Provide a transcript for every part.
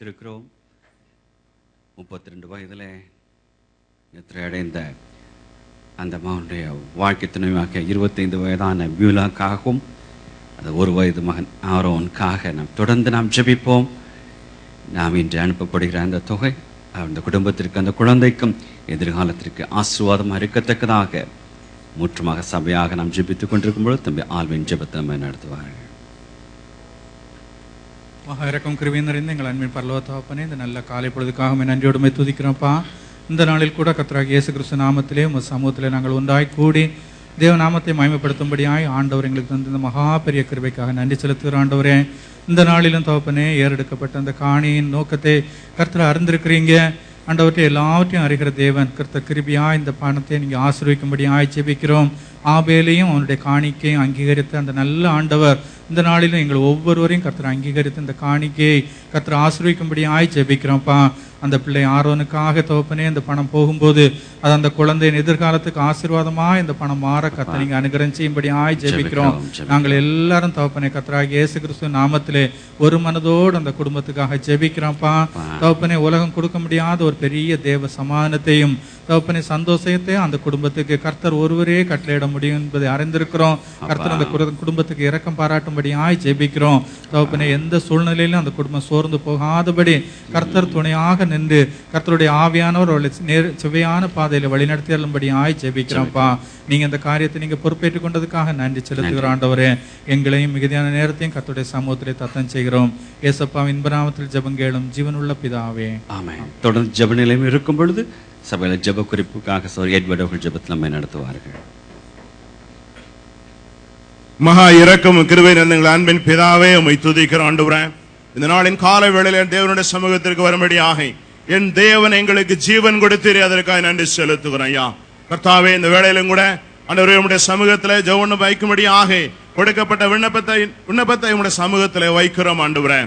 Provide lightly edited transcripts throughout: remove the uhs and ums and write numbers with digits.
இருக்கிறோம். 32 வயதில் எத்தனை அடைந்த அந்த மகனுடைய வாழ்க்கை துணைவாக 25 வயதான பியூலாக்காகவும் அந்த 1 வயது மகன் ஆரோனுக்காக தொடர்ந்து நாம் ஜெபிப்போம். நாம் இன்று அனுப்பப்படுகிற அந்த தொகை அந்த குடும்பத்திற்கு அந்த குழந்தைக்கும் எதிர்காலத்திற்கு ஆசீர்வாதமாக இருக்கத்தக்கதாக முற்றுமாக சபையாக நாம் ஜெபித்துக் கொண்டிருக்கும் பொழுது தம்பி ஆல்வின் ஜெபத்தை நடத்துவார்கள். மகா இறக்கம் கிருபை நிறைந்த எங்கள் அன்பின் பரலோக தகப்பனே, இந்த நல்ல காலை பொழுதுக்காக நன்றியோடுமை துதிக்கிறோம்ப்பா. இந்த நாளில் கூட கர்த்தராகிய இயேசு கிறிஸ்து நாமத்திலே உங்கள் சமூகத்திலே நாங்கள் ஒன்றாய் கூடி தேவ நாமத்தை மகிமைப்படுத்தும்படியாய் ஆண்டவர் எங்களுக்கு தந்த இந்த மகா பெரிய கிருபைக்காக நன்றி செலுத்துகிற ஆண்டவரே. இந்த நாளிலும் தகப்பனே, ஏறெடுக்கப்பட்ட அந்த காணியின் நோக்கத்தை கர்த்தர் அறிந்திருக்கிறீங்க ஆண்டவர்கிட்ட. எல்லாவற்றையும் அறிகிற தேவன் கர்த்தர் கிருபையாய் இந்த பணத்தை நீங்கள் ஆசீர்வதிக்கும்படியாய் ஜெபிக்கிறோம். ஆபேலையும் அவனுடைய காணிக்கையும் அங்கீகரித்த அந்த நல்ல ஆண்டவர் இந்த நாளிலும் எங்கள் ஒவ்வொருவரையும் கர்த்தர் அங்கீகரித்து இந்த காணிக்கையை கர்த்தர் ஆசீர்வதிக்கும்படியாய் ஜெபிக்கிறோம்ப்பா. அந்த பிள்ளை ஆரோனுக்காக தகப்பனே, அந்த பணம் போகும்போது அது அந்த குழந்தையின் எதிர்காலத்துக்கு ஆசீர்வாதமாக இந்த பணம் மாற கர்த்தர் நீங்கள் அனுகிரகம் செய்யும்படியாய் ஜெபிக்கிறோம். நாங்கள் எல்லாரும் தகப்பனே கர்த்தராகிய இயேசு கிறிஸ்து நாமத்திலே ஒரு மனதோடு அந்த குடும்பத்துக்காக ஜெபிக்கிறோம்ப்பா. தகப்பனே, உலகம் கொடுக்க முடியாத ஒரு பெரிய தேவ சமாதானத்தையும் தகப்பனே சந்தோஷத்தையும் அந்த குடும்பத்துக்கு கர்த்தர் ஒருவரே கட்டளையிட முடியும் என்பதை அறிந்திருக்கிறோம். கர்த்தர் அந்த குடும்பத்துக்கு இரக்கம் பாராட்டும்படியாய் ஜெபிக்கிறோம். தகப்பனே, எந்த சூழ்நிலையிலும் அந்த குடும்பம் சோர்ந்து போகாதபடி கர்த்தர் துணையாக நின்று கர்த்தருடைய ஆவியானவர் சுவையான பாதையில வழிநடத்தி அருளும்படியாய் ஜெபிக்கிறோம்ப்பா. நீங்க இந்த காரியத்தை நீங்க பொறுப்பேற்றுக் கொண்டதுக்காக நன்றி செலுத்துகிற ஆண்டவரே. எங்களையும் மிகுதியான நேரத்தையும் கர்த்தருடைய சமூகத்திலே தத்தம் செய்கிறோம். ஏசப்பாவின் இன்ப நாமத்தில் ஜெபங்கேளும் ஜீவனுள்ள பிதாவே, ஆமென். தொடர்ந்து ஜெப நிலையம் இருக்கும் பொழுது சபையில் ஜெப குறிப்புக்காக எட்வர்ட் அவர்கள் ஜெபத்தில் நம்மை நடத்துவார்கள். மகா இரக்கம் கிருபை நிறைந்த அன்பின் பிதாவே, உம்மை துதிக்கிற ஆண்டவரே. இந்த நாளின் காலை வேளையில தேவனுடைய சமூகத்திற்கு வரும்படியாக என் தேவன் எங்களுக்கு ஜீவன் கொடுத்தீரே, அதற்காக நன்றி செலுத்துகிறேன் ஐயா. கர்த்தாவே, இந்த வேளையிலும் கூட ஆண்டவரே உம்முடைய சமூகத்திலே ஜெபம் வைக்கும்படியாக கொடுக்கப்பட்ட விண்ணப்பத்தை உம்முடைய சமூகத்திலே வைக்கிறோம் ஆண்டவரே.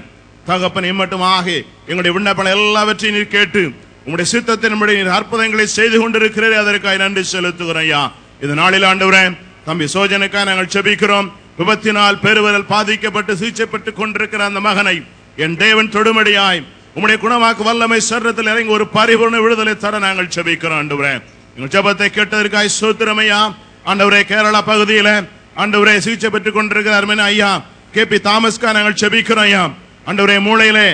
தகப்பன் இம்மட்டுமாக எங்களுடைய விண்ணப்பம் எல்லாவற்றையும் நீர் கேட்டு உம்முடைய சித்தத்தின்படி நீர் அற்புதங்களை செய்து கொண்டிருக்கிறீரே, அதற்காக நன்றி செலுத்துகிறேன் ஐயா. இந்த நாளில் ஆண்டவரே தம்பி சோஜனுக்காக நாங்கள் ஜெபிக்கிறோம். விபத்தினால் பெருவரல் பாதிக்கப்பட்டு சிகிச்சைப்பட்டுக் கொண்டிருக்கிற அந்த மகனை என் தேவன் தொடுமடியாய் உம்முடைய குணமாக்கு வல்லமை சரீரத்தில் இறங்கி ஒரு பரிபூர்ண விடுதலை தர நாங்கள் ஜெபிக்கிறோம் ஆண்டவரே. எங்கள் ஜெபத்தை கேட்டதற்காய் ஸ்தோத்திரம் ஐயா. ஆண்டவரே, கேரளா பகுதியில ஆண்டவரே சிகிச்சை பெற்றுக் கொண்டிருக்கிற அருமையான ஐயா KP தாமஸ்கா நாங்கள் ஜெபிக்கிறோம் ஐயா. ஆண்டவரே, மூளையிலே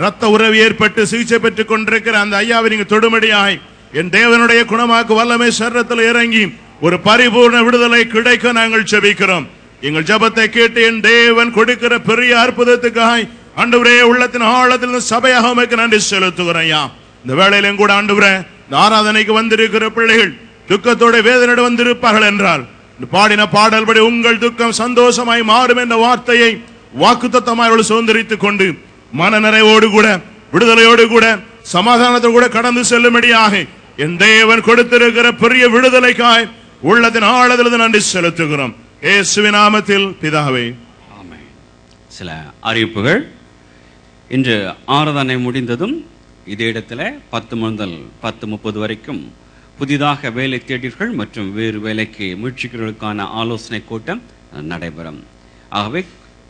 ரத்த உறவு ஏற்பட்டு சிகிச்சை பெற்றுக் கொண்டிருக்கிற அந்த ஐயாவை நீங்க தொடுமடியாய் என் தேவனுடைய குணமாக்கு வல்லமை சரீரத்தில் இறங்கி ஒரு பரிபூர்ண விடுதலை கிடைக்க நாங்கள் ஜெபிக்கிறோம். எங்கள் ஜெபத்தை கேட்டு என் தேவன் கொடுக்கிற பெரிய அற்புதத்துக்காய் ஆண்டவரே உள்ளத்தின் ஆழத்தில் சபையாக உமக்கு நன்றி செலுத்துகிறேன் ஐயா. இந்த வேளையிலும் கூட ஆண்டவரே, இந்த ஆராதனைக்கு வந்திருக்கிற பிள்ளைகள் துக்கத்தோட வேதனையோடு வந்திருப்பார்கள் என்றால் பாடின பாடல்படி உங்கள் துக்கம் சந்தோஷமாய் மாறும் என்ற வார்த்தையை வாக்குத்தத்தமாய் சுதந்திரித்துக் கொண்டு மன நிறைவோடு கூட விடுதலையோடு கூட சமாதானத்தோடு கூட கடந்து செல்லும்படியாக என் தேவன் கொடுத்திருக்கிற பெரிய விடுதலைக்காய் உள்ளத்தின் ஆழத்தில் நன்றி செலுத்துகிறோம். இயேசுவின் நாமத்தில் பிதாவே, ஆமென். சில அறிவிப்புகள். இன்று ஆராதனை முடிந்ததும் இதே இடத்துல 10 முதல் 10:30 வரைக்கும் புதிதாக வேலை தேடிகள் மற்றும் வேறு வேலைக்கு முயற்சிக்கிறவர்களுக்கான ஆலோசனை கூட்டம் நடைபெறும். ஆகவே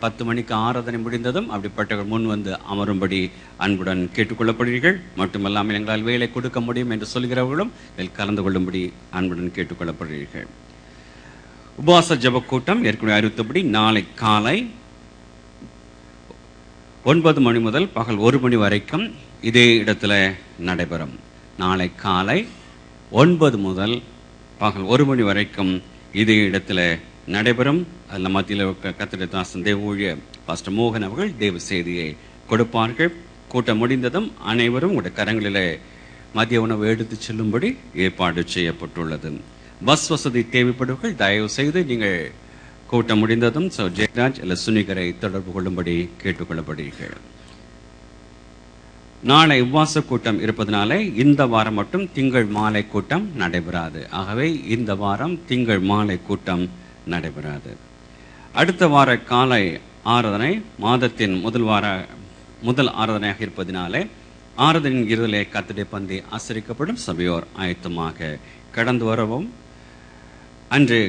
10 மணிக்கு ஆராதனை முடிந்ததும் அப்படிப்பட்டவர்கள் முன் வந்து அமரும்படி அன்புடன் கேட்டுக்கொள்ளப்படுவீர்கள். மட்டுமல்லாமல் எங்களால் வேலை கொடுக்க முடியும் என்று சொல்கிறவர்களும் இதில் கலந்து கொள்ளும்படி அன்புடன் கேட்டுக்கொள்ளப்படுவீர்கள். உபவாச ஜெப கூட்டம் ஏற்கனவே அறிவித்தபடி நாளை காலை 9 மணி முதல் பகல் 1 மணி வரைக்கும் இதே இடத்துல நடைபெறும். நாளை காலை 9 முதல் பகல் 1 மணி வரைக்கும் இதே இடத்துல நடைபெறும். அதில் மத்தியில் கர்த்தருடைய தாசன் தேவ ஊழியர் பாஸ்டர் மோகன் அவர்கள் தேவ செய்தியை கொடுப்பார்கள். கூட்டம் முடிந்ததும் அனைவரும் உங்களுடைய கரங்களிலே மதிய உணவு எடுத்து செல்லும்படி ஏற்பாடு செய்யப்பட்டுள்ளது. பஸ் வசதி தேவைப்படுவர்கள் தயவு செய்து நீங்கள் கூட்டம் முடிந்ததும் ஜெயராஜ் அல்ல சுனிகரை தொடர்பு கொள்ளும்படி கேட்டுக்கொள்ளப்படுகிறீர்கள். நாளை உபவாச கூட்டம் இருப்பதனால இந்த வாரம் மட்டும் திங்கள் மாலை கூட்டம் நடைபெறாது. ஆகவே இந்த வாரம் திங்கள் மாலை கூட்டம் நடைபெறாது. அடுத்த வார காலை ஆராதனை மாதத்தின் முதல் ஆராதனையாக இருப்பதனாலே ஆராதனையின் இறுதியிலே கர்த்தருடைய பந்தி ஆசரிக்கப்படும். சபையோர் ஆயத்தமாக கடந்து வரவும். அன்று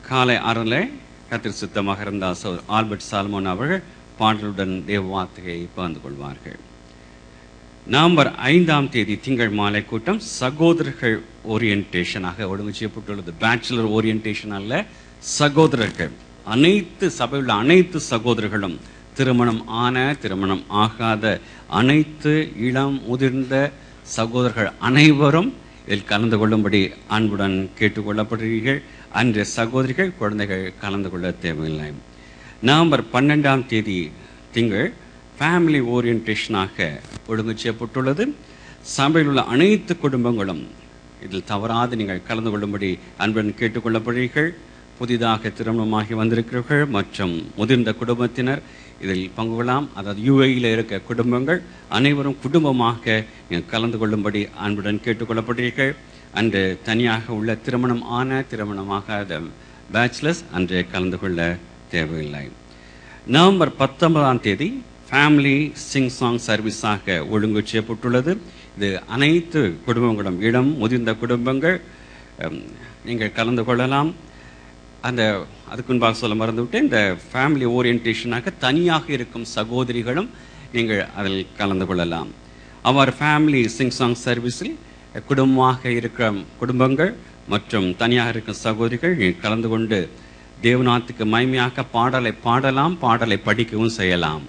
காலை ஆராதனை கர்த்தர் சித்தமாக இருந்த ஆல்பர்ட் சால்மோன் அவர்கள் பாடலுடன் தேவ வார்த்தையை பகிர்ந்து கொள்வார்கள். நவம்பர் 5ஆம் தேதி திங்கள் மாலை கூட்டம் சகோதரர்கள் ஓரியன்டேஷனாக ஒழுங்கு செய்யப்பட்டுள்ளது. பேச்சுலர் ஓரியன்டேஷன் அல்ல, சகோதரர்கள். அனைத்து சபையுள்ள அனைத்து சகோதரர்களும், திருமணம் ஆன திருமணம் ஆகாத அனைத்து இளம் முதிர்ந்த சகோதரர்கள் அனைவரும் இதில் கலந்து கொள்ளும்படி அன்புடன் கேட்டுக்கொள்ளப்படுகிறீர்கள். அன்று சகோதரிகள் குழந்தைகள் கலந்து கொள்ள தேவையில்லை. நவம்பர் 12ஆம் தேதி திங்கள் ஃபேமிலி ஓரியன்டேஷனாக ஒழுங்கு செய்யப்பட்டுள்ளது. சபையில் உள்ள அனைத்து குடும்பங்களும் இதில் தவறாது நீங்கள் கலந்து கொள்ளும்படி அன்புடன் கேட்டுக்கொள்ளப்படுகிறீர்கள். புதிதாக திருமணமாகி வந்திருக்கிறவர்கள் மற்றும் முதிர்ந்த குடும்பத்தினர் இதில் பங்கு கொள்ளலாம். அதாவது யுஏயில் இருக்க குடும்பங்கள் அனைவரும் குடும்பமாக கலந்து கொள்ளும்படி அன்புடன் கேட்டுக்கொள்ளப்படுகிறீர்கள். அன்று தனியாக உள்ள திருமணம் ஆன திருமணமாகாத பேச்சுலர்ஸ் அன்று கலந்து கொள்ள தேவையில்லை. நவம்பர் 19ஆம் தேதி ஃபேமிலி சிங் சாங் சர்வீஸாக ஒழுங்கு செய்யப்பட்டுள்ளது. இது அனைத்து குடும்பங்களும், இளம் முதிர்ந்த குடும்பங்கள் நீங்கள் கலந்து கொள்ளலாம். அதுக்கு முன்பாக சொல்ல மறந்துவிட்டு, இந்த ஃபேமிலி ஓரியன்டேஷனாக தனியாக இருக்கும் சகோதரிகளும் நீங்கள் அதில் கலந்து கொள்ளலாம். அவர் ஃபேமிலி சிங் சாங் சர்வீஸில் குடும்பமாக இருக்கிற குடும்பங்கள் மற்றும் தனியாக இருக்கும் சகோதரிகள் நீங்கள் கலந்து கொண்டு தேவநாத்துக்கு மகிமையாக பாடலை பாடலாம், பாடலை படிக்கவும் செய்யலாம்.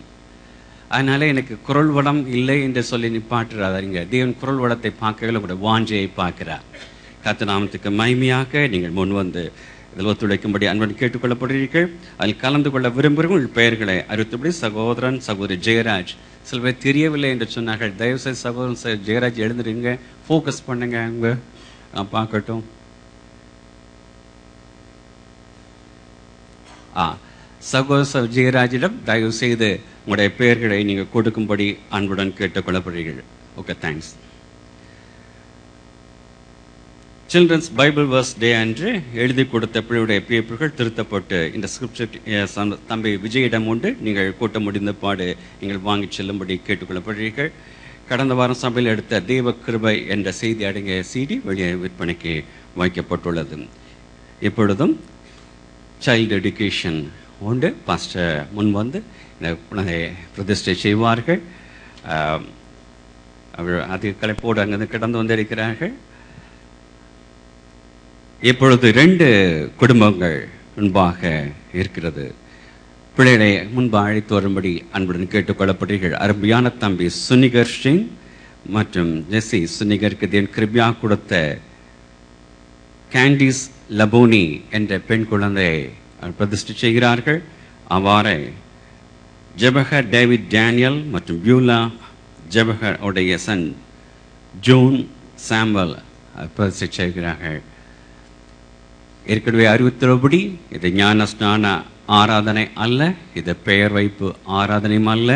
அதனால எனக்கு குரல் வளம் இல்லை என்று சொல்லி நிப்பாட்டுறாதீங்க. தேவன் குரல் வளத்தை பார்க்கல உங்களுடைய வாஞ்சையை பார்க்கிறார். கர்த்தர் நாமத்துக்கு மகிமையாக நீங்கள் முன் வந்து இதில் ஒத்துழைக்கும்படி அன்புடன் கேட்டுக்கொள்ளப்படுகிறீர்கள். அதில் கலந்து கொள்ள விரும்புகிறவர்கள் பெயர்களை அறிவித்தபடி சகோதரன் சகோதரி ஜெயராஜ். சில பேர் தெரியவில்லை என்று சொன்னார்கள். தயவுசெய்து சகோதரன் ஜெயராஜ் எழுந்துருங்க, ஃபோக்கஸ் பண்ணுங்க, அங்கே பார்க்கட்டும். சகோதர ஜெயராஜிடம் தயவு செய்து உங்களுடைய பெயர்களை நீங்கள் கொடுக்கும்படி அன்புடன் கேட்டுக்கொள்ளப்படுகிறீர்கள். Okay, thanks. Children's Bible verse day அன்று எழுதி கொடுத்த பிள்ளையுடைய பேப்பர்கள் திருத்தப்பட்டு இந்த ஸ்கிரிப்சர் தம்பி விஜயிடம் உண்டு. நீங்கள் கூட்ட முடிந்த பாடு நீங்கள் வாங்கி செல்லும்படி கேட்டுக்கொள்ளப்படுகிறீர்கள். கடந்த வாரம் சபையில் எடுத்த தேவ கிருபை என்ற செய்தி அடங்கிய CD வெளியே விற்பனைக்கு வைக்கப்பட்டுள்ளது. இப்பொழுதும் சைல்டு எடுகேஷன் உண்டு. பாஸ்டர் முன் வந்து இந்த குழந்தையை பிரதிஷ்டை செய்வார்கள். அவர் அதிக கலைப்போடு அங்கிருந்து கடந்து வந்திருக்கிறார்கள். இப்பொழுது 2 குடும்பங்கள் முன்பாக இருக்கிறது. பிள்ளைகளை முன்பாக அழைத்து வரும்படி அன்புடன் கேட்டுக்கொள்ளப்படுகிறீர்கள். அருமையான தம்பி சுனிகர் சிங் மற்றும் ஜெஸ்ஸி சுனிகருக்கு தேவன் கிருபையா கொடுத்த கேண்டிஸ் லபோனி என்ற பெண் குழந்தையை பிரதிஷ்டை செய்கிறார்கள். அவ்வாறே ஜெபஹர் டேவிட் டேனியல் மற்றும் பியூலா ஜெபஹர் உடைய சன் ஜோன் சாம்பல் பிரதிஷ்டை செய்கிறார்கள். ஏற்கனவே அறிவித்தபடி இது ஞான ஸ்நான ஆராதனை அல்ல, இது பெயர் வைப்பு ஆராதனையும் அல்ல.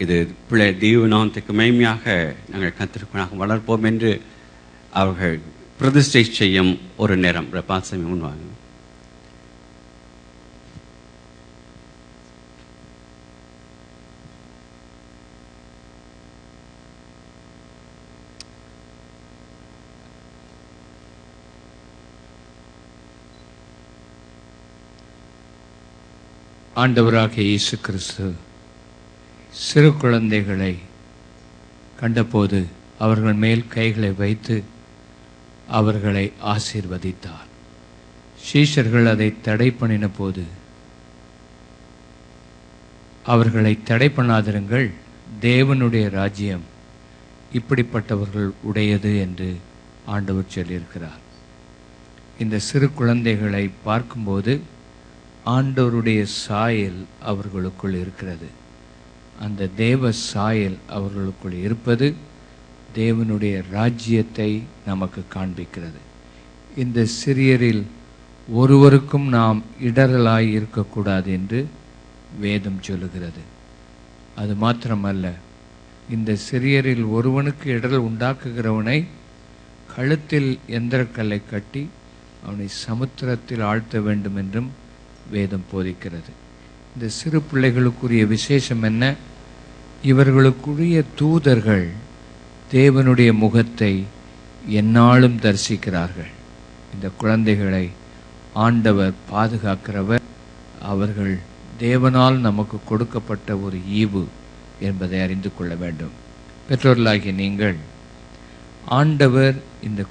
இது பிள்ளை தேவநாமத்துக்கு மகிமையாக நாங்கள் கர்த்தருக்குள்ளாக வளர்ப்போம் என்று அவர்கள் பிரதிஷ்டை செய்யும் ஒரு நேரம். பாசமி முன்வாங்க. ஆண்டவராகிய இயேசு கிறிஸ்து சிறு குழந்தைகளை கண்டபோது அவர்கள் மேல் கைகளை வைத்து அவர்களை ஆசீர்வதித்தார். சீஷர்கள் அதை தடை பண்ணின போது அவர்களை தடை பண்ணாதிருங்கள், தேவனுடைய ராஜ்யம் இப்படிப்பட்டவர்கள் உடையது என்று ஆண்டவர் சொல்லியிருக்கிறார். இந்த சிறு குழந்தைகளை பார்க்கும்போது ஆண்டவருடைய சாயல் அவர்களுக்குள் இருக்கிறது. அந்த தேவ சாயல் அவர்களுக்குள் இருப்பது தேவனுடைய ராஜ்யத்தை நமக்கு காண்பிக்கிறது. இந்த சிறியரில் ஒருவருக்கும் நாம் இடரலாய் இருக்கக்கூடாது என்று வேதம் சொல்லுகிறது. அது மாத்திரமல்ல, இந்த சிறியரில் ஒருவனுக்கு இடரல் உண்டாக்குகிறவனை கழுத்தில் எந்திரக்கல்லை கட்டி அவனை சமுத்திரத்தில் ஆழ்த்த வேண்டும் என்றும் வேதம் போதிக்கிறது. இந்த சிறு பிள்ளைகளுக்குரிய விசேஷம் என்ன? இவர்களுக்குரிய தூதர்கள் தேவனுடைய முகத்தை எந்நாளும் தரிசிக்கிறார்கள். இந்த குழந்தைகளை ஆண்டவர் பாதுகாக்கிறவர். அவர்கள் தேவனால் நமக்கு கொடுக்கப்பட்ட ஒரு ஈவு என்பதை அறிந்து கொள்ள வேண்டும். பெற்றோர்களாகிய நீங்கள் ஆண்டவர் இந்த